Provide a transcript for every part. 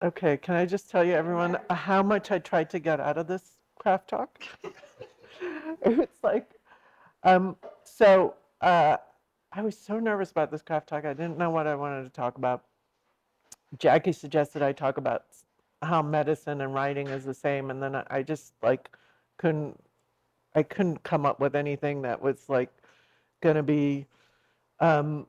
Okay, can I just tell you, everyone, how much I tried to get out of this craft talk? It's like, um, so I was so nervous about this craft talk. I didn't know what I wanted to talk about. Jackie suggested I talk about how medicine and writing is the same, and then I just like couldn't I couldn't come up with anything that was like going to be um,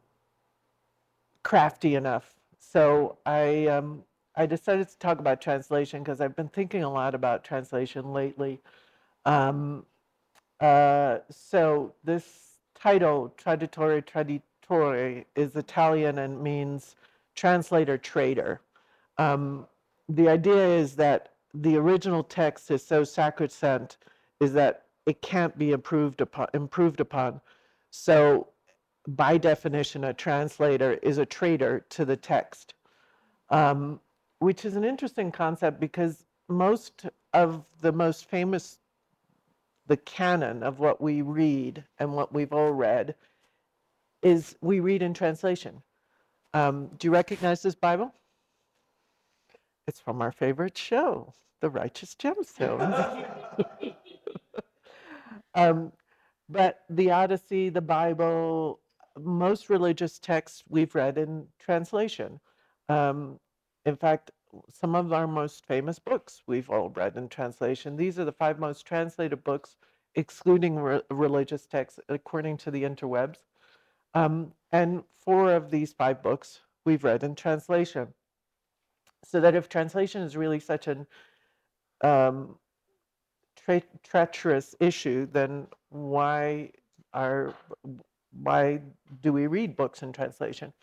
crafty enough. So I decided to talk about translation because I've been thinking a lot about translation lately. Um, so this title, Traditore, is Italian and means translator trader. Um, the idea is that the original text is so sacrosanct is that it can't be improved upon. So by definition, a translator is a traitor to the text, um, which is an interesting concept because most of the most famous, the canon of what we read and what we've all read, is we read in translation. Do you recognize this Bible? It's from our favorite show, The Righteous Gemstones. um, but the Odyssey, the Bible, most religious texts we've read in translation. Um, in fact, some of our most famous books we've all read in translation. These are the five most translated books, excluding religious texts, according to the interwebs. And four of these five books we've read in translation. So that if translation is really such an um, treacherous issue, then are why do we read books in translation?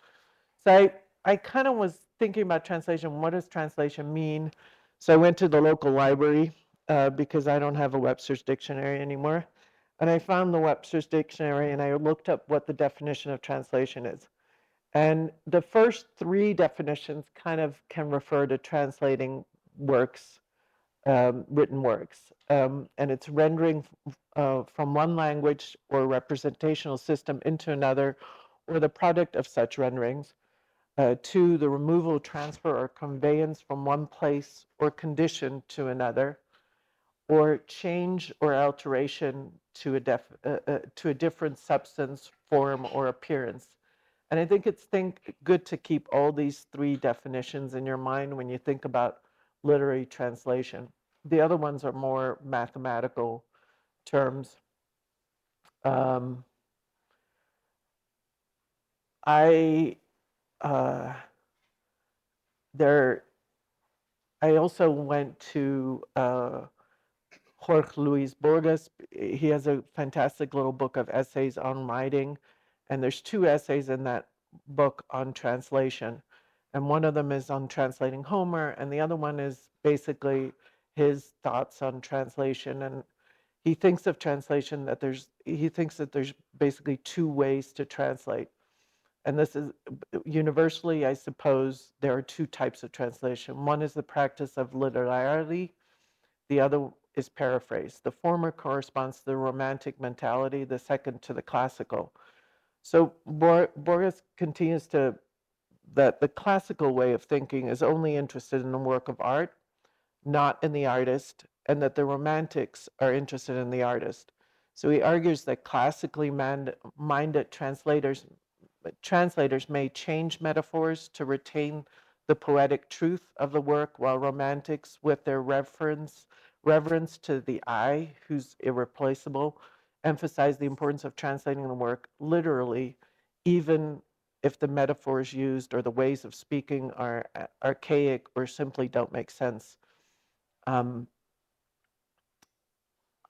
So I kind of was thinking about translation. What does translation mean? So I went to the local library because I don't have a Webster's dictionary anymore. And I found the Webster's dictionary and I looked up what the definition of translation is. And the first three definitions kind of can refer to translating works, written works. And it's rendering from one language or representational system into another, or the product of such renderings. Two, the removal, transfer, or conveyance from one place or condition to another, or change or alteration to a different substance, form, or appearance. And I think it's good to keep all these three definitions in your mind when you think about literary translation. The other ones are more mathematical terms. Um, I uh, there. I also went to Jorge Luis Borges. He has a fantastic little book of essays on writing, and there's two essays in that book on translation. And one of them is on translating Homer, and the other one is basically his thoughts on translation. And he thinks of translation that he thinks that there's basically two ways to translate. And this is universally, I suppose, there are two types of translation. One is the practice of literality, the other is paraphrase. The former corresponds to the romantic mentality, the second to the classical. So Borges continues to that the classical way of thinking is only interested in the work of art, not in the artist, and that the romantics are interested in the artist. So he argues that classically minded translators may change metaphors to retain the poetic truth of the work, while romantics, with their reverence to the I, who's irreplaceable, emphasize the importance of translating the work literally, even if the metaphors used or the ways of speaking are archaic or simply don't make sense. Um,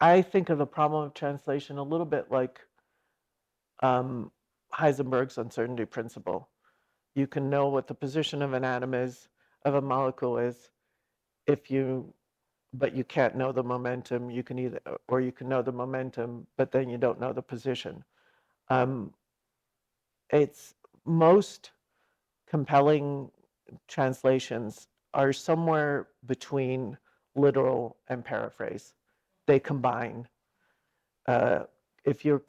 I think of the problem of translation a little bit like um, Heisenberg's uncertainty principle. You can know what the position of an atom is, of a molecule is, if you, but you can't know the momentum. You can either, or you can know the momentum, but then you don't know the position. Um, it's most compelling translations are somewhere between literal and paraphrase. They combine. Uh, if you're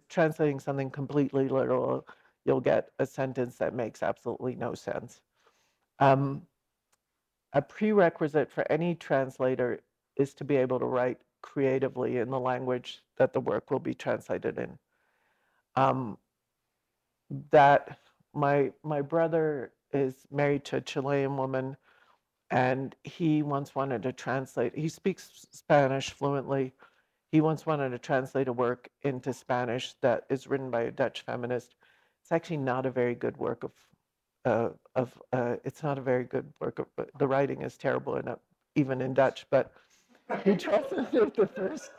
translating something completely literal, you'll get a sentence that makes absolutely no sense. Um, a prerequisite for any translator is to be able to write creatively in the language that the work will be translated in. Um, that my brother is married to a Chilean woman, and he once wanted to translate. He speaks Spanish fluently. He once wanted to translate a work into Spanish that is written by a Dutch feminist. It's actually not a very good work it's not a very good work of, the writing is terrible enough, even in Dutch, but he translated the first,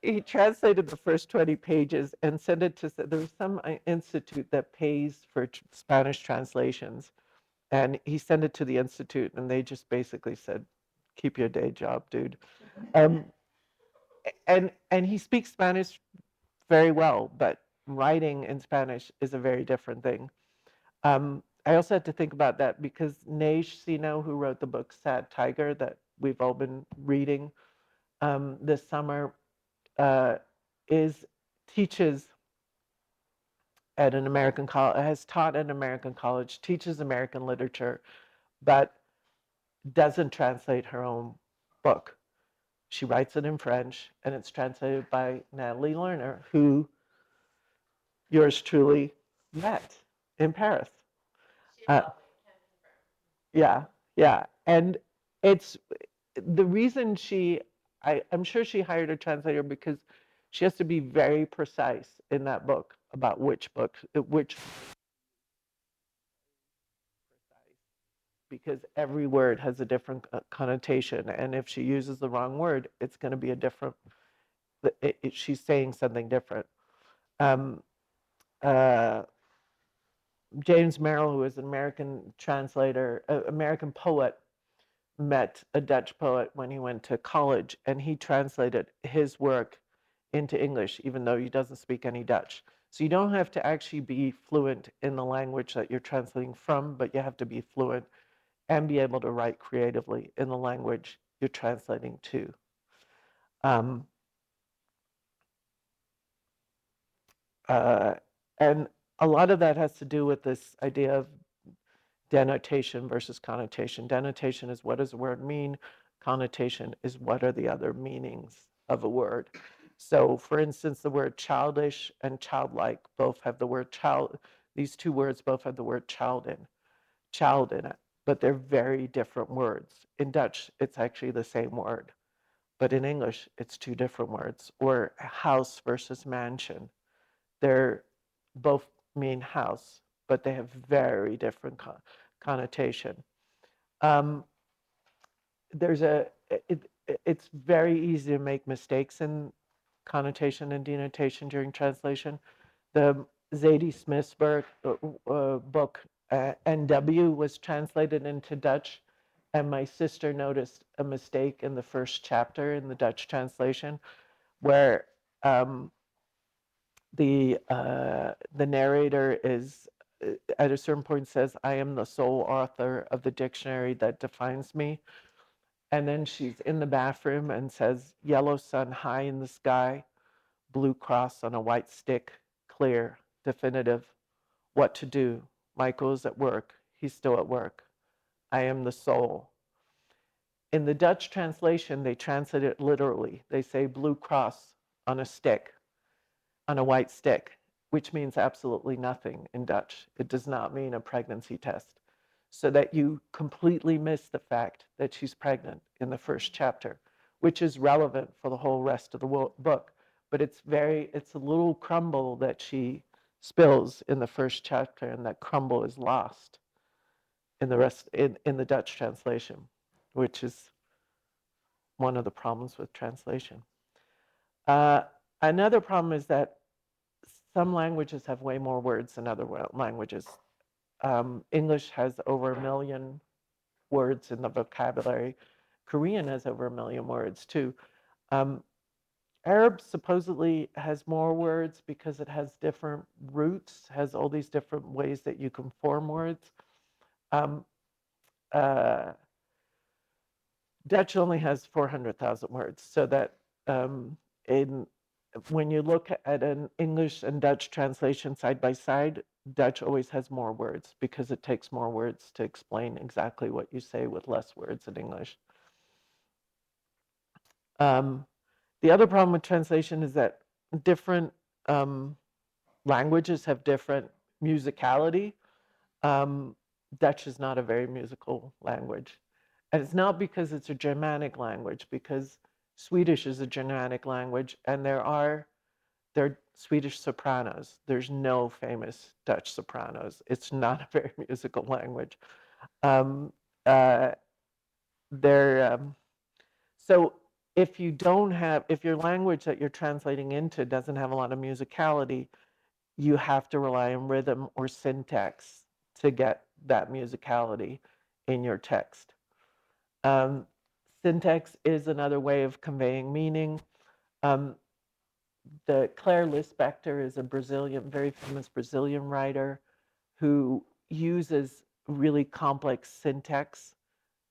he translated the first 20 pages and sent it to, there was some institute that pays for Spanish translations. And he sent it to the institute, and they just basically said, keep your day job, dude. Um, and he speaks Spanish very well, but writing in Spanish is a very different thing. I also had to think about that because Neige Sino, who wrote the book Sad Tiger that we've all been reading this summer, uh, is teaches at an American college, has taught at an American college, teaches American literature, but doesn't translate her own book. She writes it in French, and it's translated by Natalie Lerner, who yours truly met in Paris. Uh, yeah, yeah. And it's the reason I'm sure she hired a translator because she has to be very precise in that book about which because every word has a different connotation. And if she uses the wrong word, it's going to be a different, she's saying something different. Um, uh, James Merrill, who is an American translator, American poet, met a Dutch poet when he went to college, and he translated his work into English, even though he doesn't speak any Dutch. So you don't have to actually be fluent in the language that you're translating from, but you have to be fluent and be able to write creatively in the language you're translating to. Um, uh, and a lot of that has to do with this idea of denotation versus connotation. Denotation is what does a word mean? Connotation is what are the other meanings of a word. So, for instance, the word childish and childlike both have the word child. These two words both have the word child in it, but they're very different words. In Dutch, it's actually the same word, but in English, it's two different words. Or house versus mansion. They're both mean house, but they have very different connotation. Um, there's a it, it's very easy to make mistakes in connotation and denotation during translation. The Zadie Smith's book NW was translated into Dutch, and my sister noticed a mistake in the first chapter in the Dutch translation, where um, the narrator is at a certain point says, "I am the sole author of the dictionary that defines me," and then she's in the bathroom and says, "Yellow sun high in the sky, blue cross on a white stick, clear, definitive. What to do? Michael's at work. He's still at work. I am the soul." In the Dutch translation, they translate it literally. They say blue cross on a stick, on a white stick, which means absolutely nothing in Dutch. It does not mean a pregnancy test. So that you completely miss the fact that she's pregnant in the first chapter, which is relevant for the whole rest of the book. But it's a little crumble that she spills in the first chapter, and that crumble is lost in the Dutch translation, which is one of the problems with translation. Uh, Another problem is that some languages have way more words than other languages. English has over 1 million words in the vocabulary. Korean has over 1 million words too. Um, Arab supposedly has more words because it has different roots, has all these different ways that you can form words. Um, uh, Dutch only has 400,000 words, so that in when you look at an English and Dutch translation side by side, Dutch always has more words because it takes more words to explain exactly what you say with less words in English. Um, the other problem with translation is that different um, languages have different musicality. Um, Dutch is not a very musical language. And it's not because it's a Germanic language, because Swedish is a Germanic language, and there are Swedish sopranos. There's no famous Dutch sopranos. It's not a very musical language. Um, uh, there, so if your language that you're translating into doesn't have a lot of musicality, you have to rely on rhythm or syntax to get that musicality in your text. Um, Syntax is another way of conveying meaning. Um, the Claire Lispector is a Brazilian, very famous Brazilian writer who uses really complex syntax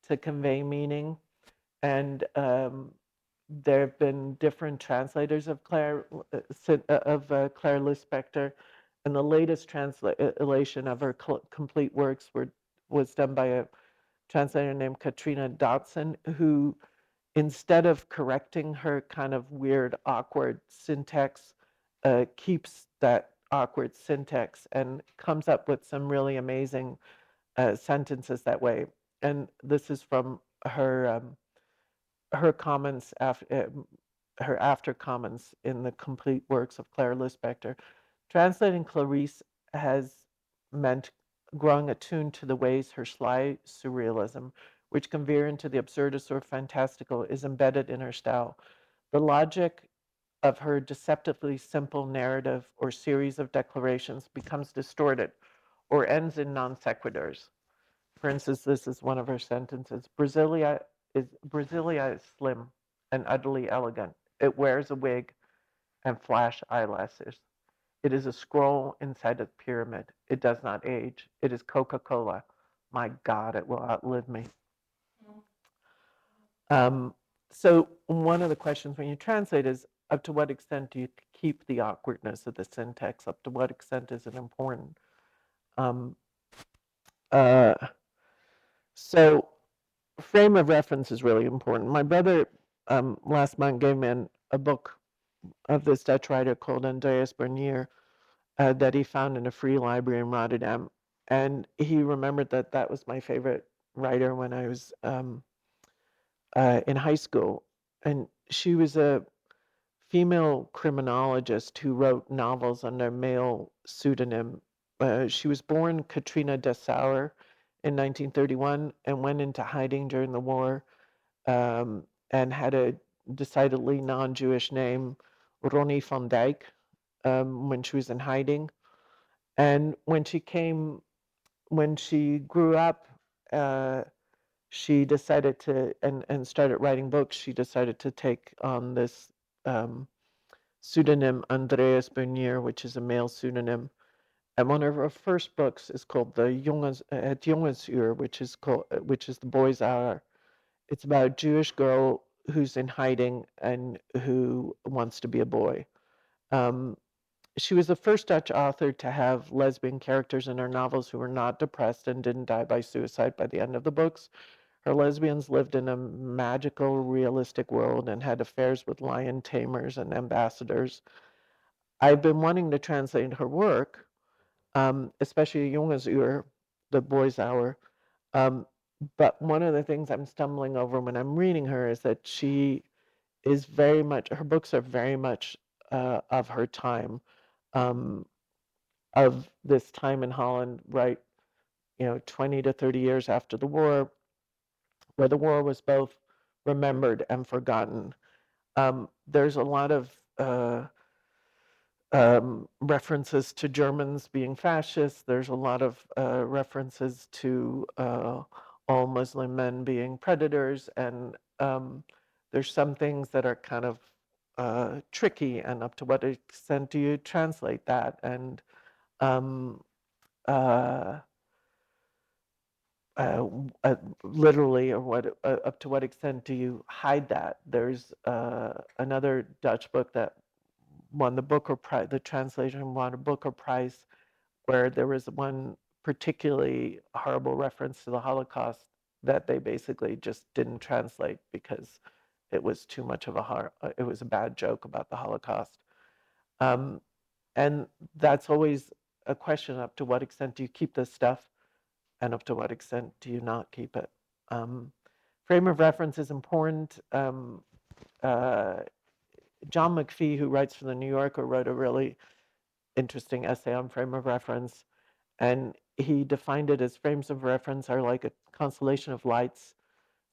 to convey meaning. And there have been different translators of Claire Lispector, and the latest translation of her complete works was done by a translator named Katrina Dotson, who, instead of correcting her kind of weird, awkward syntax, keeps that awkward syntax and comes up with some really amazing sentences that way. And this is from her comments after her after comments in the complete works of Claire Lispector. Translating Clarice has meant growing attuned to the ways her sly surrealism, which can veer into the absurdist or fantastical, is embedded in her style. The logic of her deceptively simple narrative or series of declarations becomes distorted or ends in non sequiturs. For instance, this is one of her sentences. Brasilia is slim and utterly elegant. It wears a wig and flash eyelashes. It is a scroll inside a pyramid. It does not age. It is Coca-Cola. My God, it will outlive me. Um, so one of the questions when you translate is, up to what extent do you keep the awkwardness of the syntax? Up to what extent is it important? Um, uh, so frame of reference is really important. My brother last month gave me a book of this Dutch writer called Andreas Bernier that he found in a free library in Rotterdam. And he remembered that that was my favorite writer when I was in high school. And she was a female criminologist who wrote novels under male pseudonym. She was born Katrina Dessauer in 1931 and went into hiding during the war, and had a decidedly non-Jewish name, Ronnie van Dijk, when she was in hiding. And when she grew up, uh, she decided to, and started writing books, she decided to take on this um, pseudonym Andreas Bernier, which is a male pseudonym. And one of her first books is called Het Jongensuur, which is the boy's hour. It's about a Jewish girl who's in hiding and who wants to be a boy. Um, she was the first Dutch author to have lesbian characters in her novels who were not depressed and didn't die by suicide by the end of the books. Her lesbians lived in a magical, realistic world and had affairs with lion tamers and ambassadors. I've been wanting to translate her work, especially Jongensuur, the boy's hour. Um, but one of the things I'm stumbling over when I'm reading her is that she is very much, her books are very much of her time, um, of this time in Holland, right, 20 to 30 years after the war, where the war was both remembered and forgotten. There's a lot of references to Germans being fascists. There's a lot of references to all Muslim men being predators, and there's some things that are kind of tricky. And up to what extent do you translate that? And um, uh, uh, literally, or up to what extent do you hide that? There's another Dutch book that won the Booker Prize. The translation won a Booker Prize, where there was one particularly horrible reference to the Holocaust that they basically just didn't translate because it was too much of it was a bad joke about the Holocaust. Um, and that's always a question: up to what extent do you keep this stuff, and up to what extent do you not keep it? Um, Frame of reference is important. Uh, John McPhee, who writes for the New Yorker, wrote a really interesting essay on frame of reference, and he defined it as frames of reference are like a constellation of lights,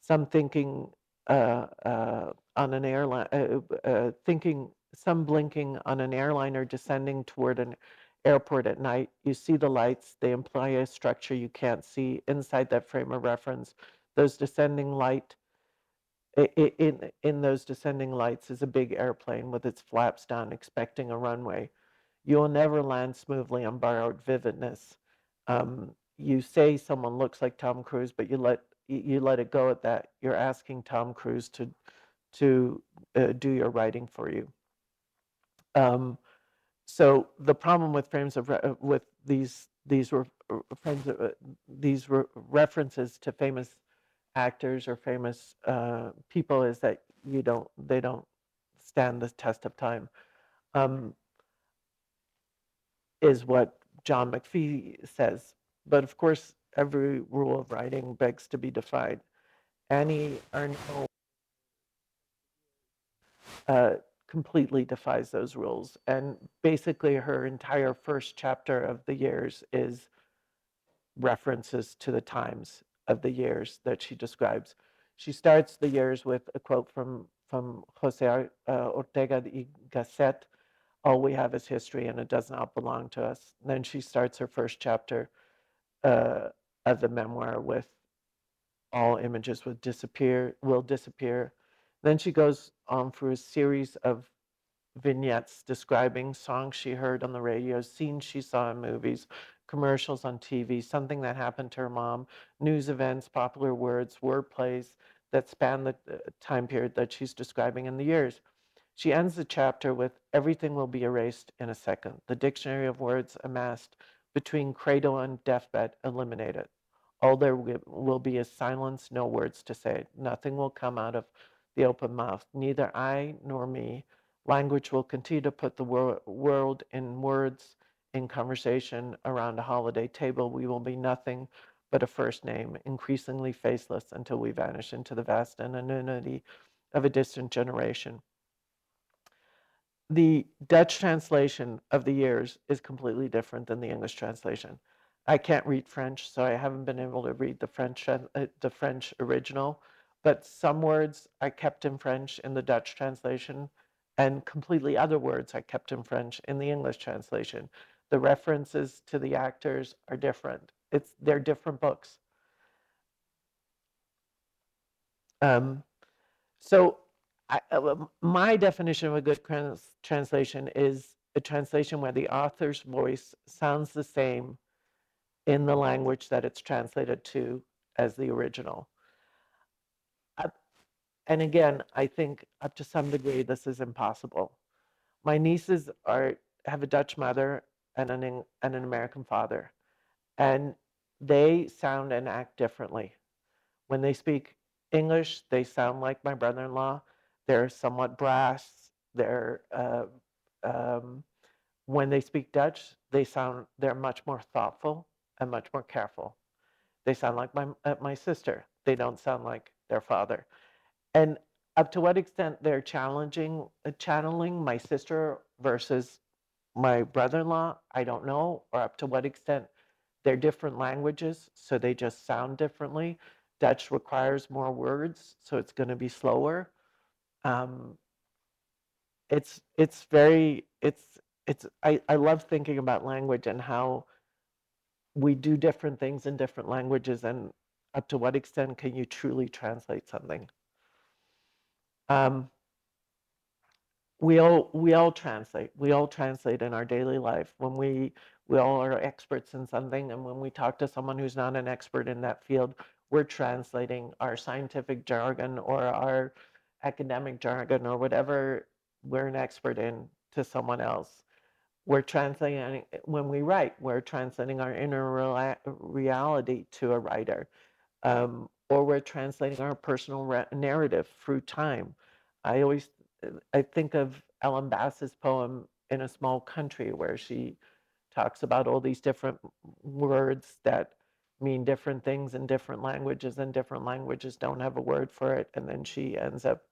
some thinking on an airline, thinking, some blinking on an airliner descending toward an airport at night. You see the lights, they imply a structure you can't see inside that frame of reference. Those descending light, in those descending lights is a big airplane with its flaps down, expecting a runway. You will never land smoothly on borrowed vividness. You say someone looks like Tom Cruise, but you let it go at that. You're asking Tom Cruise to do your writing for you. So the problem with frames of with frames of, references to famous actors or famous people is that they don't stand the test of time. Um, is what John McPhee says. But of course, every rule of writing begs to be defied. Annie Ernaux completely defies those rules. And basically, her entire first chapter of the years is references to the times of the years that she describes. She starts the years with a quote from Jose Ortega y Gasset: "All we have is history, and it does not belong to us." And then she starts her first chapter uh, of the memoir with "All images will disappear." Then she goes on for a series of vignettes describing songs she heard on the radio, scenes she saw in movies, commercials on TV, something that happened to her mom, news events, popular words, word plays that span the time period that she's describing in the years. She ends the chapter with "Everything will be erased in a second. The dictionary of words amassed between cradle and deathbed eliminated. All there will be is silence, no words to say. Nothing will come out of the open mouth. Neither I nor me. Language will continue to put the world in words, in conversation around a holiday table. We will be nothing but a first name, increasingly faceless until we vanish into the vast anonymity of a distant generation." The Dutch translation of the years is completely different than the English translation. I can't read French, so I haven't been able to read the French original, but some words I kept in French in the Dutch translation, and completely other words I kept in French in the English translation. The references to the actors are different. They're different books. Um, So my definition of a good translation is a translation where the author's voice sounds the same in the language that it's translated to as the original. Uh, And again, I think up to some degree this is impossible. My nieces have a Dutch mother and an American father, and they sound and act differently. When they speak English, they sound like my brother-in-law. They're somewhat brass. Um, when they speak Dutch, they're much more thoughtful and much more careful. They sound like my sister. They don't sound like their father. And up to what extent they're channeling my sister versus my brother-in-law, I don't know, or up to what extent they're different languages, so they just sound differently. Dutch requires more words, so it's going to be slower. Um, it's very it's I love thinking about language and how we do different things in different languages, and up to what extent can you truly translate something. Um, we all translate in our daily life. When we all are experts in something, and when we talk to someone who's not an expert in that field, we're translating our scientific jargon or our academic jargon or whatever we're an expert in to someone else. We're translating, when we write, we're translating our inner reality to a writer, or we're translating our personal narrative through time. I always, I think of Ellen Bass's poem In a Small Country, where she talks about all these different words that mean different things in different languages, and different languages don't have a word for it. And then she ends up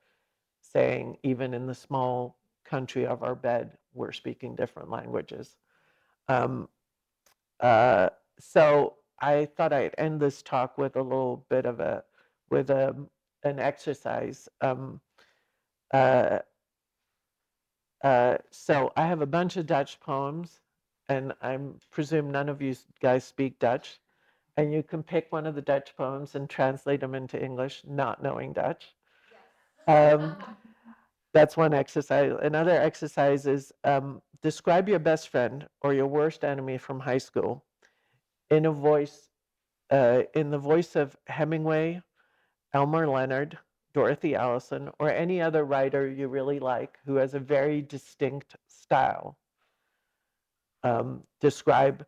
saying, even in the small country of our bed, we're speaking different languages. Um, uh, so I thought I'd end this talk with a little bit of with a, an exercise. Uh, so I have a bunch of Dutch poems, and I presume none of you guys speak Dutch. And you can pick one of the Dutch poems and translate them into English, not knowing Dutch. Um, that's one exercise. Another exercise is describe your best friend or your worst enemy from high school in a voice, in the voice of Hemingway, Elmer Leonard, Dorothy Allison, or any other writer you really like who has a very distinct style. Describe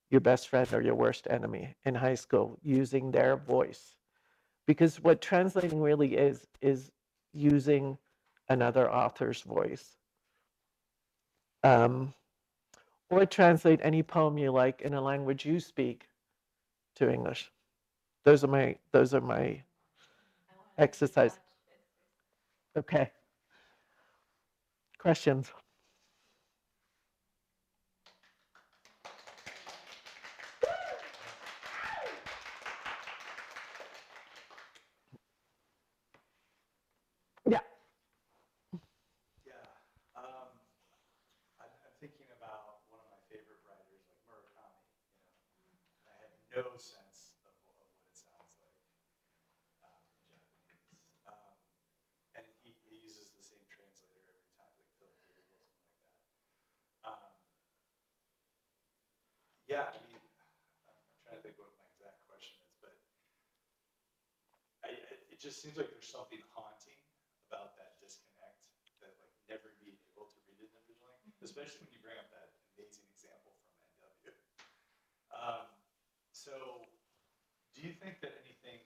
your best friend or your worst enemy in high school using their voice. Because what translating really is using another author's voice. Um, or translate any poem you like in a language you speak to English. Those are my exercise. Okay. Questions? Yeah. Yeah. Um, I'm thinking about one of my favorite writers, like Murakami. And I have no sense of what it sounds like in Japanese. And he uses the same translator every time, like Philippa Ribbink or something like that. Um, yeah, I mean, I'm trying to think what my exact question is, but it just seems like there's something haunting about that disconnect, that like never being able to read it individually, especially when you bring up that amazing example from NW. Um, so, do you think that anything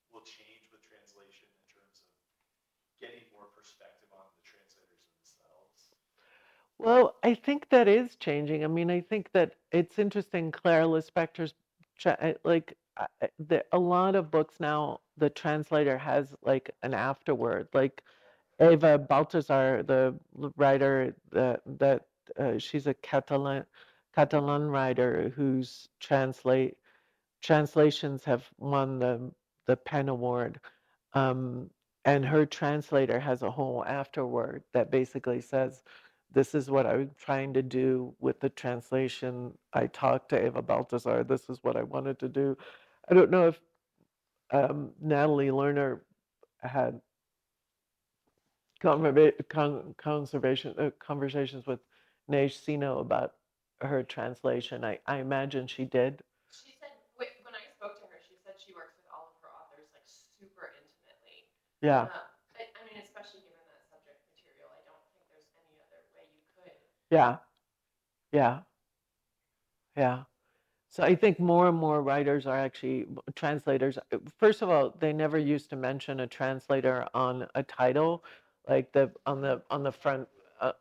will change with translation in terms of getting more perspective on the translators themselves? Well, I think that is changing. I mean, I think that it's interesting. Claire Lispector's, like, a lot of books now, the translator has like an afterword. Like Eva Baltazar, the writer, that she's a Catalan writer whose translations have won the Pen Award. Um, and her translator has a whole afterword that basically says, this is what I'm trying to do with the translation. I talked to Eva Baltazar. This is what I wanted to do. I don't know if Natalie Lerner had conversations with Neige Sino about her translation. I imagine she did. She said when I spoke to her, she said she works with all of her authors like super intimately. Yeah. I mean, especially given that subject material, I don't think there's any other way you could. Yeah. Yeah. Yeah. So I think more and more writers are actually translators. First of all, they never used to mention a translator on a title, like on the front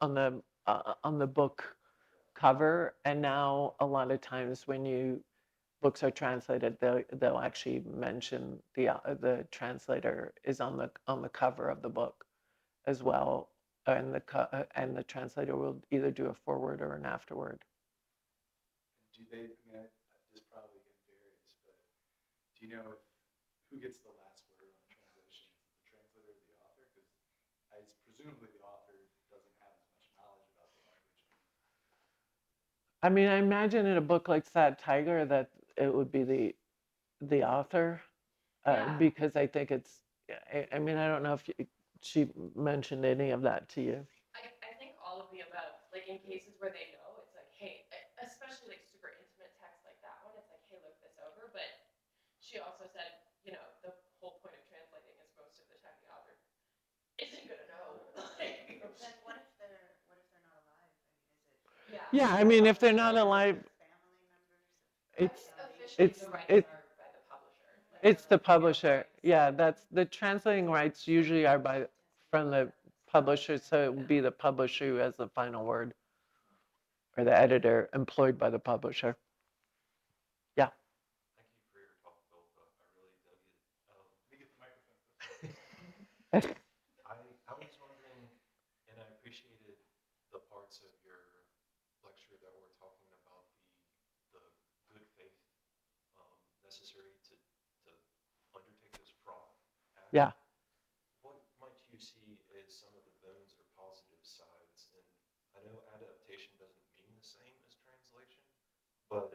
on the book cover. And now a lot of times when you books are translated, they'll actually mention the translator is on the cover of the book as well, and and the translator will either do a forward or an afterword. Do they? I mean, this probably varies, but do you know if who gets the last word on a translation? Is it the translator or the author? Because presumably the author doesn't have as much knowledge about the language. I mean, I imagine in a book like Sad Tiger that it would be the author, because I think it's. I mean, I don't know if she mentioned any of that to you. I think all of the above. Like in cases where they know, it's like, hey, especially like super intimate text like that one, it's like, hey, look this over. But she also said, the whole point of translating is most of the time the author isn't gonna know. Like, Then what if they're Yeah, I mean, if they're not alive, it's Officially, it's the rights it are by the publisher. Like, it's the they're publisher. rights. Yeah, that's the translating rights usually are by from the publisher, so it would be the publisher who has the final word, or the editor employed by the publisher. Yeah. Thank you for your talk, Philippa. I really dug it. Let me get the microphone. I was wondering, and I appreciated the parts of your lecture that were talking about the good faith necessary to undertake this fraud act. Yeah. What might you see as some of the bones or positive sides? And I know adaptation doesn't mean the same as translation, but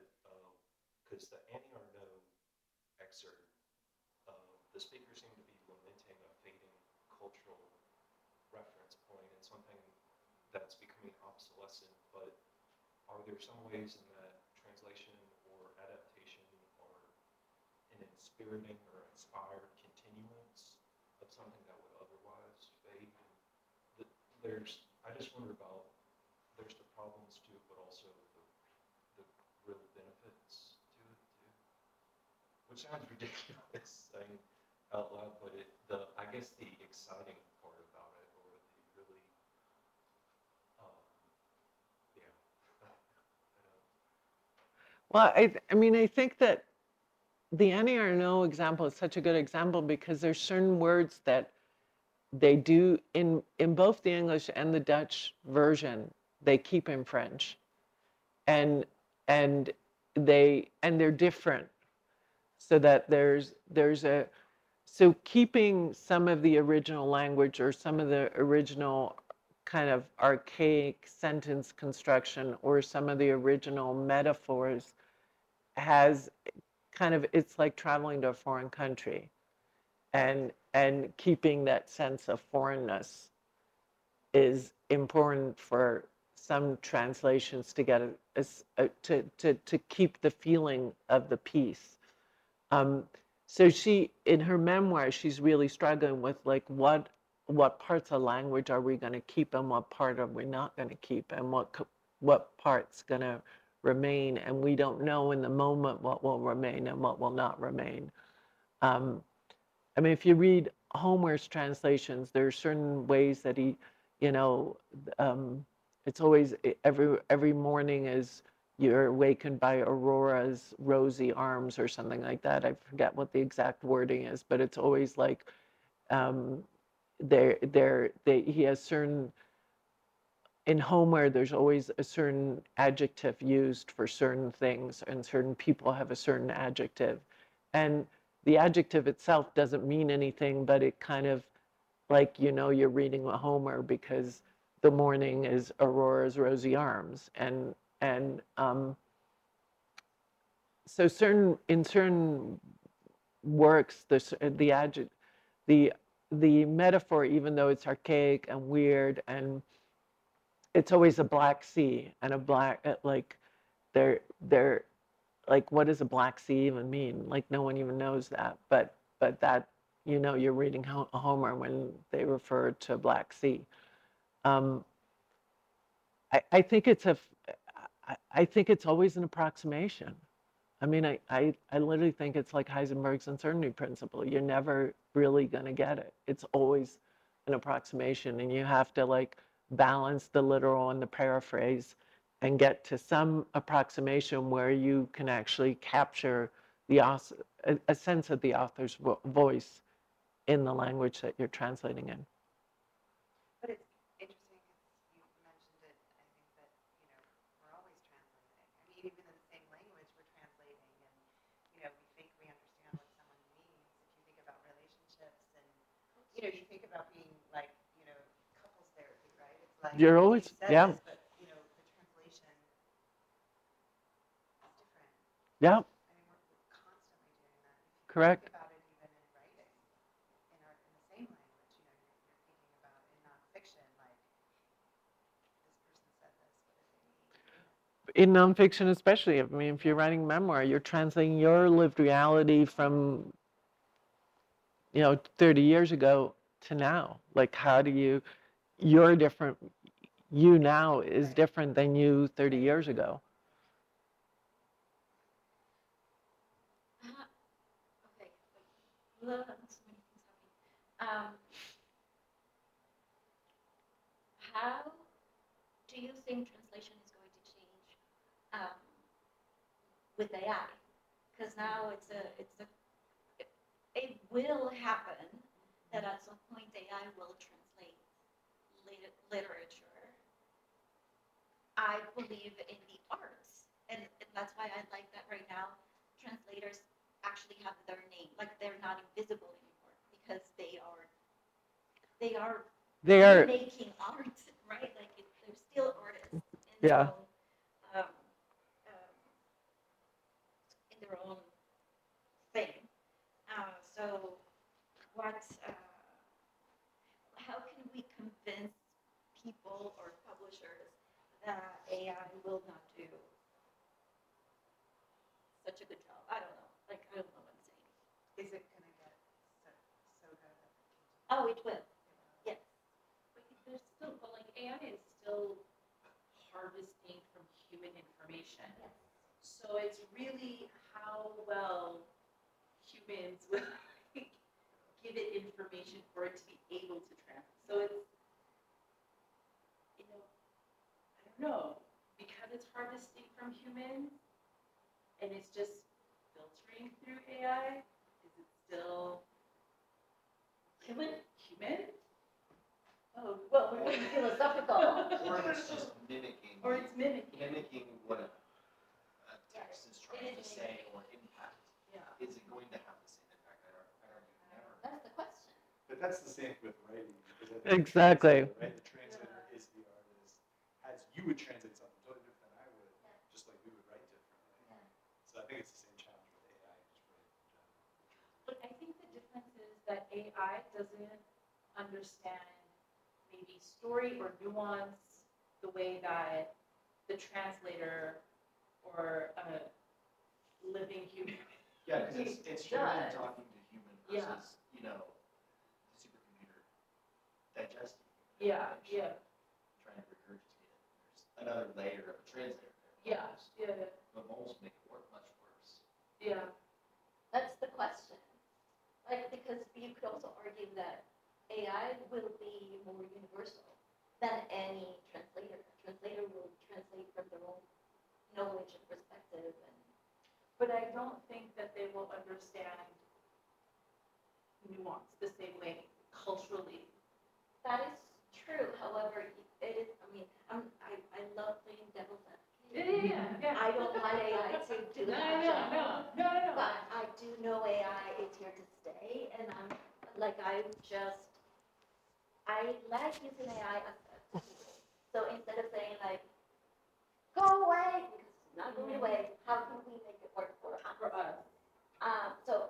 because the Annie Arnaud excerpt, the speaker seemed to be lamenting a fading cultural reference point and something that's becoming obsolescent. But are there some ways in that translation or adaptation are an inspiriting or inspired continuance of something that would otherwise fade? I just wonder about, there's the problems to it, but also the real benefits to it too. Which sounds ridiculous saying out loud, but I guess the exciting part about it, or the really, um, yeah. Well, I mean, I think that the any or no example is such a good example because there's certain words that they do in both the English and the Dutch version, they keep in French. And and they're different. So that there's a so keeping some of the original language or some of the original kind of archaic sentence construction or some of the original metaphors has kind of, it's like traveling to a foreign country and keeping that sense of foreignness is important for some translations to get to keep the feeling of the piece. Um, so she, in her memoir, she's really struggling with like what parts of language are we going to keep and what part are we not going to keep and what part's going to remain, and we don't know in the moment what will remain and what will not remain. Um, I mean, if you read Homer's translations, there are certain ways that he, you know, it's always every morning is you're awakened by Aurora's rosy arms or something like that. I forget what the exact wording is, but it's always like um, he has certain, in Homer, there's always a certain adjective used for certain things, and certain people have a certain adjective. And the adjective itself doesn't mean anything, but it kind of, like, you're reading a Homer because the morning is Aurora's rosy arms. And so in certain works, the the metaphor, even though it's archaic and weird and it's always a black sea and a black like they're like, what does a black sea even mean? Like, no one even knows that, but that, you're reading Homer when they refer to Black Sea. um, I think I think it's always an approximation. I mean, I literally think it's like Heisenberg's uncertainty principle. You're never really going to get it. It's always an approximation, and you have to like balance the literal and the paraphrase and get to some approximation where you can actually capture the author, a sense of the author's voice in the language that you're translating in. But it's interesting because you mentioned it. I think that, we're always translating. I mean, even in the same language, we're translating, and, we think we understand what someone means. If you think about relationships and, you think about being like, couples therapy, right? It's like, You're you always, said yeah, this, but, the translation is different. yeah, I mean, we're constantly doing that. If you correct. think about it even in writing, in the same language, you're thinking about in nonfiction, like, this person said this, what did they mean? In nonfiction especially, I mean, if you're writing memoir, you're translating your lived reality from 30 years ago to now. Like, how do you're different, you now is different than you 30 years ago. Okay, so many things happening. How do you think translation is going to change um, with AI? Because now it will happen that at some point AI will translate literature. I believe in the arts, and that's why I like that right now translators actually have their name, like they're not invisible anymore because they are They are, making art, right? Like they're still artists yeah. um, um, in their own thing. So what? How can we convince people or publishers that AI will not do such a good job? I don't know. Like I don't know what I'm saying. Is it gonna get so good that Oh, it will. Yes. But there's still, but like AI is still harvesting from human information. Yes. So it's really how well humans will give it information for it to be able to translate. So it's, I don't know, because it's harvesting from humans and it's just filtering through AI, is it still Human? human? Oh, well, we're getting philosophical. Or it's just mimicking. Or it's mimicking. Mimicking what a text is trying to say or impact. Yeah. Is it going to have the same impact? I argue never. That's the question. But that's the same with writing. Because Exactly. Right? The translator is the artist. As you would translate something totally different than I would, just like we would write differently. So I think it's the same challenge with AI and just writing in general. But I think the difference is that AI doesn't understand maybe story or nuance the way that the translator or a living human. Yeah, because it's human does. talking to human Yeah. versus, the supercomputer digesting Yeah, information, yeah, trying to regurgitate it. There's another layer of a translator there. yeah, almost. yeah, But almost make it work much worse. yeah. That's the question. Like, because you could also argue that AI will be more universal than any translator. A translator will translate from their own knowledge and perspective. But I don't think that they will understand nuance the same way culturally. That is true. However, it is. I mean, I love playing devil's advocate. Yeah. I don't want AI to do that job. No. But I do know AI is here to stay, and I like using AI as a tool. So instead of saying like, go away, because it's not going away, how can we make it work for us? So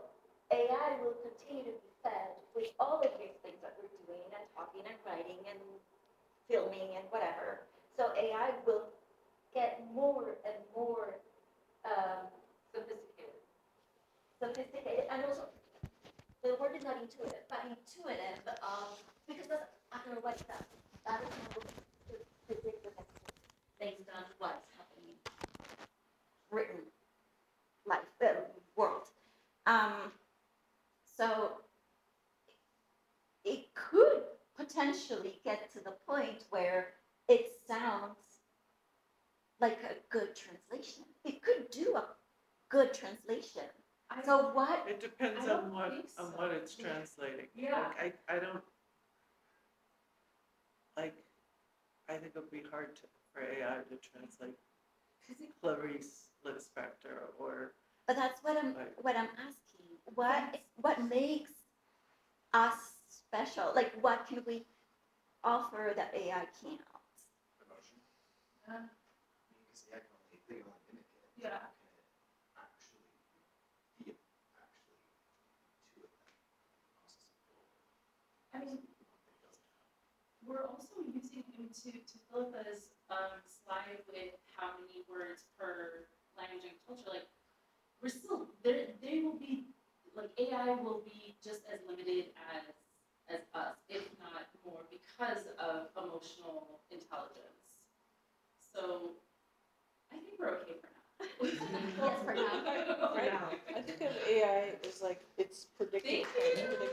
AI will continue to be fed with all of these things that we're doing and talking and writing and filming and whatever. So AI will get more and more sophisticated, and also the word is not intuitive, but intuitive, because that's otherwise that is not what to predict the next one based on what's happening written life world. So it could potentially get to the point where it sounds like a good translation. It could do a good translation. So what? It depends I don't on what think so. it's translating. Yeah. Like I don't like. I think it would be hard for AI to translate Clarice Lispector or. But that's what I'm asking. What makes us special? Like, what can we offer that AI can't? Emotion. Uh, Because they can only mimic it. Yeah. Can it actually be actually intuitive process it forward? I mean, It doesn't have. we're also using him to Philippa's slide with how many words per language and culture. Like, we're still there. They will be like AI will be just as limited as as us, if not more, because of emotional intelligence. So I think we're okay for now. Yes, for now. I don't know, For right? now, I think of AI as like it's predictive. Thank you.